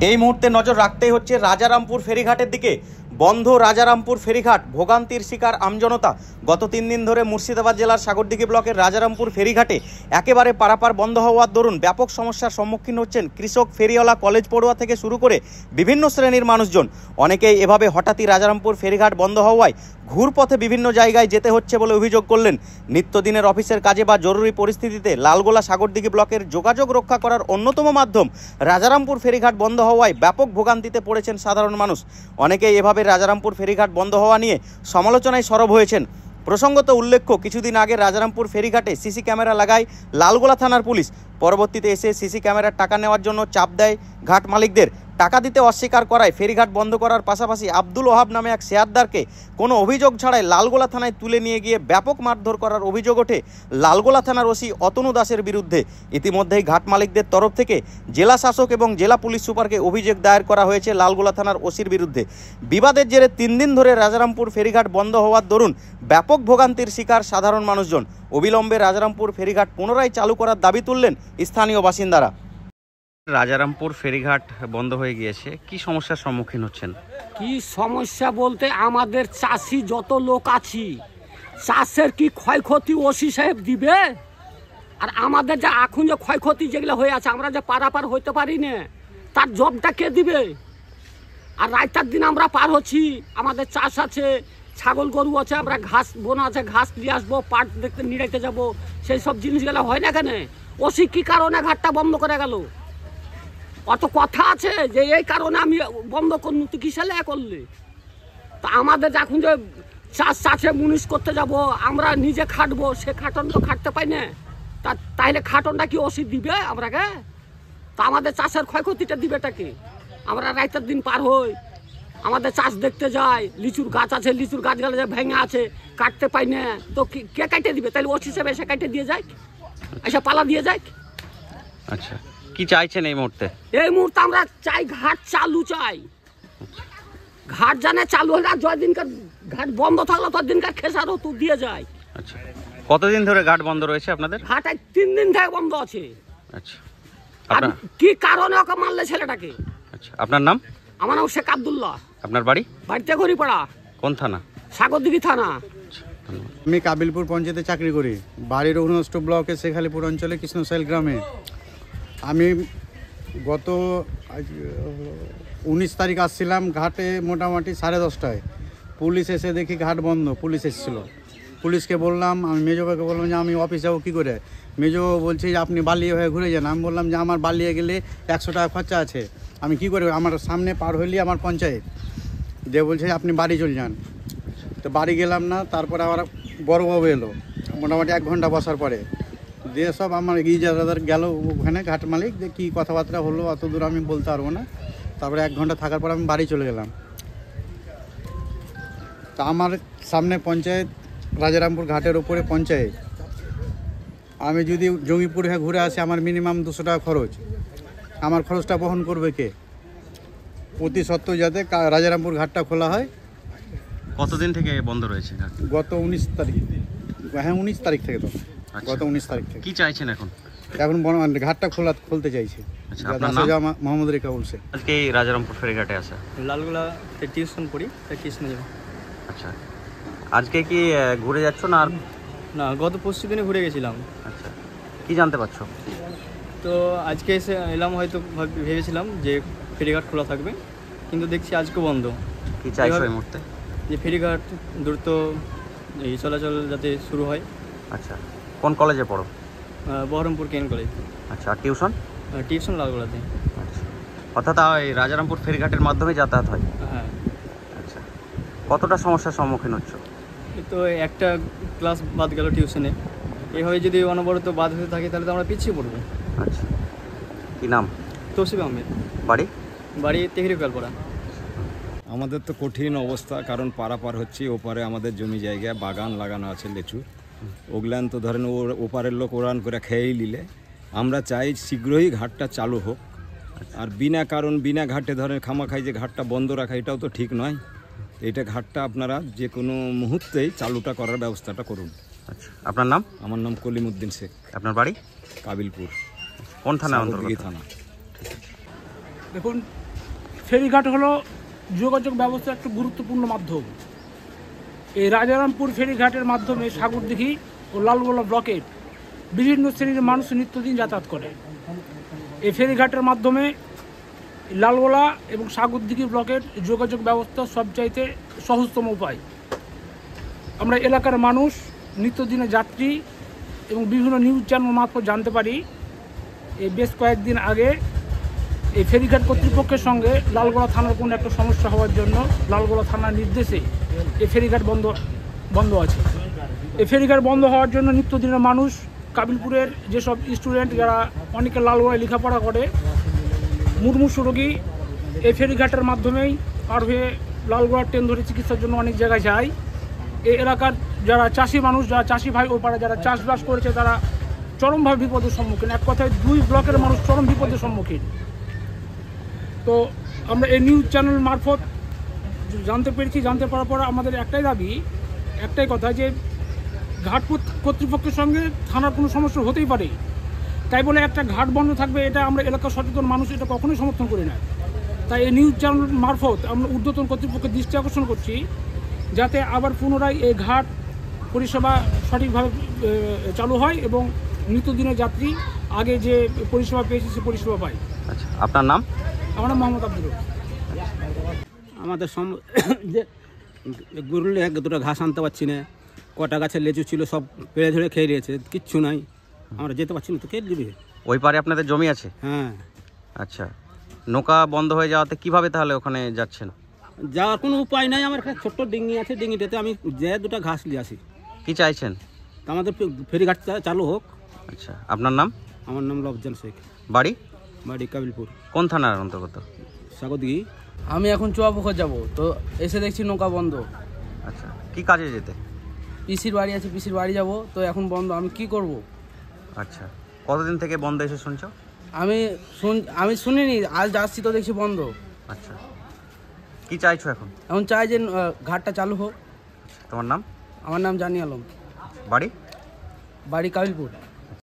এই মুহূর্তে নজর রাখতেই হচ্ছে রাজারামপুর ফেরিঘাটের দিকে। বন্ধ রাজারামপুর ফেরিঘাট, ভোগান্তির শিকার আমজনতা। গত 3 দিন ধরে মুর্শিদাবাদ জেলার সাগরদিঘি ব্লকের রাজারামপুর ফেরিঘাটে একেবারে পারাপার বন্ধ হওয়ার দরুন ব্যাপক সমস্যার সম্মুখীন হচ্ছেন কৃষক, ফেরিওয়ালা, কলেজ পড়ুয়া থেকে শুরু করে বিভিন্ন শ্রেণীর মানুষজন। অনেকেই এভাবে হঠাৎই রাজারামপুর ফেরিঘাট বন্ধ হওয়ায় ঘুরপথে বিভিন্ন জায়গায় যেতে হচ্ছে বলে অভিযোগ করলেন। নিত্যদিনের অফিসের কাজে বা জরুরি পরিস্থিতিতে লালগোলা সাগরদিঘি ব্লকের যোগাযোগ রক্ষা করার অন্যতম মাধ্যম রাজারামপুর ফেরিঘাট বন্ধ হওয়ায় ব্যাপক ভোগান্তিতে পড়েছেন সাধারণ মানুষ। অনেকেই এভাবে রাজারামপুর ফেরিঘাট বন্ধ হওয়া নিয়ে সমালোচনায় সরব হয়েছেন। প্রসঙ্গত উল্লেখ্য, কিছুদিন আগে রাজারামপুর ফেরিঘাটে সিসি ক্যামেরা লাগায় লালগোলা থানার পুলিশ। পরবর্তীতে এসে সিসি ক্যামেরার টাকা নেওয়ার জন্য চাপ দেয় ঘাট মালিকদের। টাকা দিতে অস্বীকার করায় ফেরিঘাট বন্ধ করার পাশাপাশি আব্দুল ওহাব নামে এক শেয়ারদারকে কোনো অভিযোগ ছাড়াই লালগোলা থানায় তুলে নিয়ে গিয়ে ব্যাপক মারধর করার অভিযোগ ওঠে লালগোলা থানার ওসি অতনু দাসের বিরুদ্ধে। ইতিমধ্যেই ঘাট মালিকদের তরফ থেকে জেলা শাসক এবং জেলা পুলিশ সুপারকে অভিযোগ দায়ের করা হয়েছে লালগোলা থানার ওসির বিরুদ্ধে। বিবাদের জেরে 3 দিন ধরে রাজারামপুর ফেরিঘাট বন্ধ হওয়ার দরুন ব্যাপক ভোগান্তির শিকার সাধারণ মানুষজন। অবিলম্বে রাজারামপুর ফেরিঘাট পুনরায় চালু করার দাবি তুললেন স্থানীয় বাসিন্দারা। রাজারামপুর ফেরিঘাট বন্ধ হয়ে গিয়েছে, কি সমস্যার সম্মুখীন হচ্ছেন? কি সমস্যা বলতে, আমাদের চাষি যত লোক আছি, চাষের কি ক্ষয়ক্ষতি ওসি সাহেব দিবে? আর আমাদের যা এখন যে ক্ষয়ক্ষতি যেগুলো হয়ে আছে, আমরা যে পারাপার হইতে পারি না, তার জবটা কে দিবে? আর রাইতার দিন আমরা পার হচ্ছি, আমাদের চাষ আছে, ছাগল গরু আছে, আমরা ঘাস বোনা আছে, ঘাস নিয়ে আসবো, পাট দেখতে নিড়াইতে যাবো, সেই সব জিনিসগুলো হয় না কেন? ওসি কি কারণে ঘাটটা বন্ধ করে গেল? অত কথা আছে যে এই কারণে আমি বন্ধ করুন, তুই কিসে করলে? তা আমাদের এখন যে চাষে মুনিশ করতে যাব, আমরা নিজে খাটবো, সে খাটন তো খাটতে পাই না। তাইলে খাটনটা কি ওসি দিবে আমরাকে? তা আমাদের চাষের ক্ষয়ক্ষতিটা দিবেটাকে? আমরা রাইতের দিন পার হই, আমাদের চাষ দেখতে যাই, লিচুর গাছ আছে, লিচুর গাছগুলো যে ভেঙে আছে, কাটতে পাই না, তো কে কাটে দিবে? তাহলে ওসি হিসেবে এসে কাটে দিয়ে যায়, এসে পালা দিয়ে যায়। আচ্ছা, কি চাইছেন এই মুহূর্তে? এই মুহূর্তে আমরা চাই ঘাট চালু চাই। ঘাট জানে চালু হলে, আর যদিনকার ঘাট বন্ধ থাকলো ততদিনকার খেসারও তো দিয়ে যায়। আচ্ছা, কতদিন ধরে ঘাট বন্ধ রয়েছে আপনাদের? ঘাট 3 দিন থেকে বন্ধ আছে। আচ্ছা, আর কি কারণে ওকে মারলে ছেলেটাকে? আচ্ছা, আপনার নাম? আমার নাম শেখ আব্দুল্লাহ। আপনার বাড়ি? বাড়িতে ঘড়িপাড়া। কোন থানা? সাগরদিঘি থানা। আমি কাবিলপুর পঞ্চায়েতে চাকরি করি। বাড়ির 49 ব্লকে শেখালিপুর অঞ্চলে কৃষ্ণশৈল গ্রামে। আমি গত 19 তারিখ আসছিলাম ঘাটে মোটামুটি 10:30টায়। পুলিশ এসে দেখি ঘাট বন্ধ। পুলিশ এসেছিলো, পুলিশকে বললাম, আমি মেজবাবুকে বললাম যে আমি অফিস যাবো কী করে? মেজবাবু বলছে যে আপনি বালিয়ে হয়ে ঘুরে যান। আমি বললাম যে আমার বালিয়ে গেলে 100 টাকা খরচা আছে, আমি কি করে? আমার সামনে পার হইলে আমার পঞ্চায়েত। যে বলছে আপনি বাড়ি চলে যান। তো বাড়ি গেলাম না। তারপরে আমার বড়োবাবু এলো মোটামুটি 1 ঘন্টা বসার পরে। দিয়ে সব আমার ইজারাদার গেল ওখানে, ঘাট মালিক, যে কী কথাবার্তা হলো অত দূর আমি বলতে পারবো না। তারপরে 1 ঘন্টা থাকার পর আমি বাড়ি চলে গেলাম। তা আমার সামনে পঞ্চায়েত, রাজারামপুর ঘাটের ওপরে পঞ্চায়েত। আমি যদি জঙ্গিপুর হয়ে ঘুরে আসি, আমার মিনিমাম 200 টাকা খরচ। আমার খরচটা বহন করবে কে? অতি সত্ত্বেও যাতে রাজারামপুর ঘাটটা খোলা হয়। কতদিন থেকে বন্ধ রয়েছে ঘাট? গত 19 তারিখ। হ্যাঁ, 19 তারিখ থেকে। তো গত 19 তারিখ থেকে। কি চাইছেন এখন? এখন ঘাটটা খুলতে চাইছে। আচ্ছা, আপনার নাম? মোহাম্মদ রেখা বলছে। আজকে এই রাজারামপুর ফেরিঘাটে আসা? লালগোলাতে টিউশন পড়ি, তাই কৃষ্ণ যাবো। আচ্ছা, আজকে কি ঘুরে যাচ্ছ না? আর না, গত পরশু দিনে ঘুরে গেছিলাম। আচ্ছা, কি জানতে পারছো? তো আজকে এসে এলাম, হয়তো ভেবেছিলাম যে ফেরিঘাট খোলা থাকবে, কিন্তু দেখছি আজকে বন্ধ। কি চাইছো এই মুহূর্তে? যে ফেরিঘাট দ্রুত এই চলাচল যাতে শুরু হয়। আচ্ছা, কোন কলেজে পড়ো? বহরমপুর কেন কলেজ। আচ্ছা, আর টিউশন? টিউশন লালগোলাতে। আচ্ছা, অর্থাৎ এই রাজারামপুর ফেরিঘাটের মাধ্যমে যাতায়াত হয়? হ্যাঁ। আচ্ছা, কতটা সমস্যার সম্মুখীন হচ্ছ? তো একটা ক্লাস বাদ গেল টিউশনে, এইভাবে যদি অনবরত বাদ হতে থাকে তাহলে তো আমরা পিছিয়ে পড়বো। আচ্ছা, কি নাম? তৌসিফ আহমেদ। বাড়ি তেহরি কালপাড়া। আমাদের তো কঠিন অবস্থা, কারণ পারাপার হচ্ছে। ওপারে আমাদের জমি জায়গা, বাগান লাগানো আছে লেচুর, ওগুলান তো ধরেন ওপারের লোক ওরান করে খেয়েই নিলে। আমরা চাই শীঘ্রই ঘাটটা চালু হোক। আর বিনা কারণ বিনা ঘাটে ধরেন খামাখাই যে ঘাটটা বন্ধ রাখা, এটাও তো ঠিক নয়। এটা ঘাটটা আপনারা যে কোনো মুহূর্তেই চালুটা করার ব্যবস্থাটা করুন। আচ্ছা, আপনার নাম? আমার নাম কলিমুদ্দিন শেখ। আপনার বাড়ি? কাবিলপুর। কোন থানা? অন্তর্গত থানা। দেখুন, ফেরিঘাট হলো যোগাযোগ ব্যবস্থার একটা গুরুত্বপূর্ণ মাধ্যম। এই রাজারামপুর ফেরিঘাটের মাধ্যমে সাগরদিঘি ও লালগোলা ব্লকের বিভিন্ন শ্রেণীর মানুষ নিত্যদিন যাতায়াত করে। এই ফেরিঘাটের মাধ্যমে লালগোলা এবং সাগরদিঘি ব্লকের যোগাযোগ ব্যবস্থা সবচাইতে সহজতম উপায়। আমরা এলাকার মানুষ নিত্যদিনের যাত্রী এবং বিভিন্ন নিউজ চ্যানেল মারফত জানতে পারি এই বেশ কয়েকদিন আগে এই ফেরিঘাট কর্তৃপক্ষের সঙ্গে লালগোলা থানার কোনো একটা সমস্যা হওয়ার জন্য লালগোলা থানার নির্দেশে এই ফেরিঘাট বন্ধ আছে। এই ফেরিঘাট বন্ধ হওয়ার জন্য নিত্যদিনের মানুষ কাবিলপুরের যেসব স্টুডেন্ট যারা অনেকে লালগোলায় লেখাপড়া করে, মুমূর্ষু রোগী এই ফেরিঘাটের মাধ্যমেই পার হয়ে লালগোলার ট্রেন ধরে চিকিৎসার জন্য অনেক জায়গায় যায়। এই এলাকার যারা চাষি মানুষ, যারা চাষি ভাই ও পাড়া যারা চাষবাস করেছে, তারা চরমভাবে বিপদের সম্মুখীন। এক কথায় 2 ব্লকের মানুষ চরম বিপদের সম্মুখীন। তো আমরা এই নিউজ চ্যানেল মারফত জানতে পেরেছি। জানতে পারার পর আমাদের একটাই দাবি, একটাই কথা, যে ঘাট কর্তৃপক্ষের সঙ্গে থানার কোনো সমস্যা হতেই পারে, তাই বলে একটা ঘাট বন্ধ থাকবে এটা আমরা এলাকার সচেতন মানুষ এটা কখনোই সমর্থন করি না। তাই এই নিউজ চ্যানেল মারফত আমরা ঊর্ধ্বতন কর্তৃপক্ষের দৃষ্টি আকর্ষণ করছি যাতে আবার পুনরায় এই ঘাট পরিষেবা সঠিকভাবে চালু হয় এবং নিত্যদিনের যাত্রী আগে যে পরিষেবা পেয়েছে সে পরিষেবা পায়। আচ্ছা, আপনার নাম? আমার নাম মোহাম্মদ আব্দুল। আমাদের যে গুরুলে 2টা ঘাস আনতে পারছি না, কটা গাছের লেচু ছিল সব পেড়ে ধরে খেয়ে নিয়েছে, কিচ্ছু নাই, আমরা যেতে পারছি না। তো কে দিবে? ওই পারে আপনাদের জমি আছে? হ্যাঁ। আচ্ছা, নৌকা বন্ধ হয়ে যাওয়াতে কিভাবে তাহলে ওখানে যাচ্ছেন? যাওয়ার কোনো উপায় নাই। আমার একটা ছোট্ট ডিঙি আছে, ডিঙিটাতে আমি যে 2টা ঘাস নিয়ে আসি। কি চাইছেন? তা আমাদের ফেরিঘাট চালু হোক। আচ্ছা, আপনার নাম? আমার নাম লবজান শেখ। বাড়ি? বাড়ি কাবিলপুর। কোন থানার অন্তর্গত? সাগরদিঘি। আমি এখন চুয়াপুকুর যাব, তো এসে দেখছি নৌকা বন্ধ। আচ্ছা, কি কাজে যেতে? পিসির বাড়ি আছে, পিসির বাড়ি যাব, তো এখন বন্ধ, আমি কি করব? আচ্ছা, কতদিন থেকে বন্ধ এসে শুনছো? আমি শুনিনি, আজ যাচ্ছি তো দেখছি বন্ধ। আচ্ছা, কি চাইছো এখন? এখন চাই যে ঘাটটা চালু হোক। তোমার নাম? আমার নাম জানি আলম। বাড়ি? বাড়ি কাবিলপুর।